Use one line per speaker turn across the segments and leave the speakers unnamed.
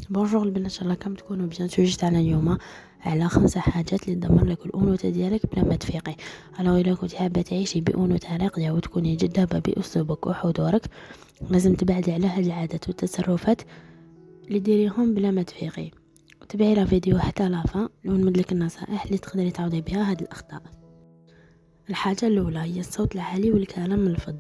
بونجور البنات، ان شاء الله راكم تكونوا بيان. جيت انا اليوم على 5 حاجات اللي تدمر لك الانوثه ديالك بلا ما تفيقي. الا كنت حابه تعيشي بانوثه راقيه وتكوني جذابه باسلوبك وحضورك، لازم تبعدي على هاد العادات والتصرفات اللي ديريهم بلا ما تفيقي. تبعي لا فيديو حتى لافا ونمد لك النصائح اللي تقدري تعوضي بها هاد الاخطاء. الحاجه الاولى هي الصوت العالي والكلام الفظ.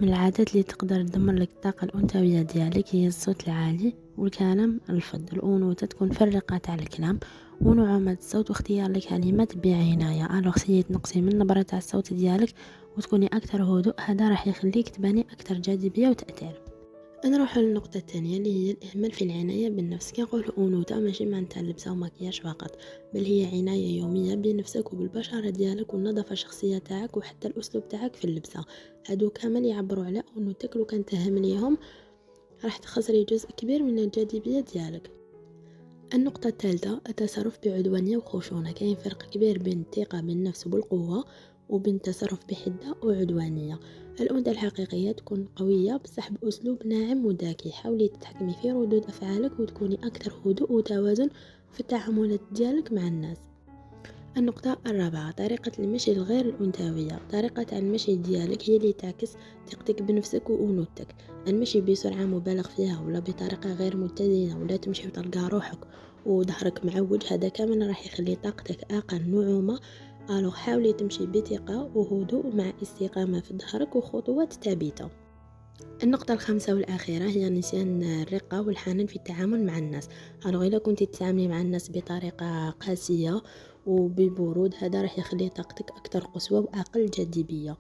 من العادات اللي تقدر تدمر لك الطاقه الانثويه ديالك هي الصوت العالي والكلام الفظ. الانوثه تكون فرقه تاع الكلام ونعومه الصوت واختيار لكلمات بعنايه. الوغ سيي تنقصي من نبره تاع الصوت ديالك وتكوني اكثر هدوء، هذا راح يخليك تباني اكثر جاذبيه وتاثير. نروح للنقطة الثانية اللي هي الإهمال في العناية بالنفس. كنقول أنوثة ماشي معناتها اللبسة ومكياج فقط، بل هي عناية يومية بنفسك وبالبشرة ديالك والنظافة الشخصية تاعك وحتى الأسلوب تاعك في اللبسة. هادو كامل يعبروا على أنوثتك. لو كان تهمليهم راح تخسري جزء كبير من الجاذبية ديالك. النقطة الثالثة التصرف بعدوانية وخشونة. كاين فرق كبير بين الثقة بالنفس بالقوة وبين التصرف بحدة وعدوانية. الأنثى الحقيقية تكون قوية بصح بأسلوب ناعم وذكي. حاولي تتحكمي في ردود أفعالك وتكوني أكثر هدوء وتوازن في التعاملات ديالك مع الناس. النقطة الرابعة طريقة المشي الغير الأنثوية. طريقة المشي ديالك هي اللي تعكس ثقتك بنفسك وأنوثتك. المشي بسرعة مبالغ فيها ولا بطريقة غير متزنة ولا تمشي وتلقى روحك وظهرك معوج، هذا كامل راح يخلي طاقتك أقل نعومة. حاولي تمشي بثقة وهدوء مع استقامة في ظهرك وخطوات ثابتة. النقطة الخامسة والأخيرة هي نسيان الرقة والحنان في التعامل مع الناس. إذا كنت تتعاملي مع الناس بطريقة قاسية وببرود، هذا راح يخلي طاقتك أكثر قسوة وأقل جاذبية.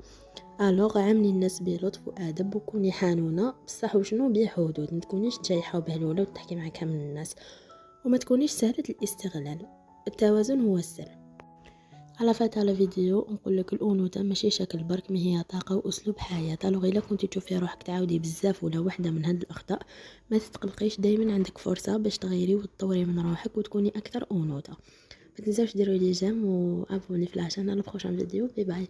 عاملي الناس بلطف وأدب وكوني حنونة بصح وشنو بحدود. ما تكونيش جايحة وبهلولة وتحكي مع كامل الناس، وما تكونيش سهلة الاستغلال. التوازن هو السر. على فات الفيديو نقول لك الانوثه ماشي شكل برك، ما هي طاقه واسلوب حياه. الا كنتي تشوفي روحك تعاودي بزاف ولا وحده من هاد الاخطاء، ما تتقلقيش، دائما عندك فرصه باش تغيري وتطوري من روحك وتكوني اكثر انوثه. ما تنساوش ديروا لي جيم وابوني في العشان. على البروشان فيديو. باي باي.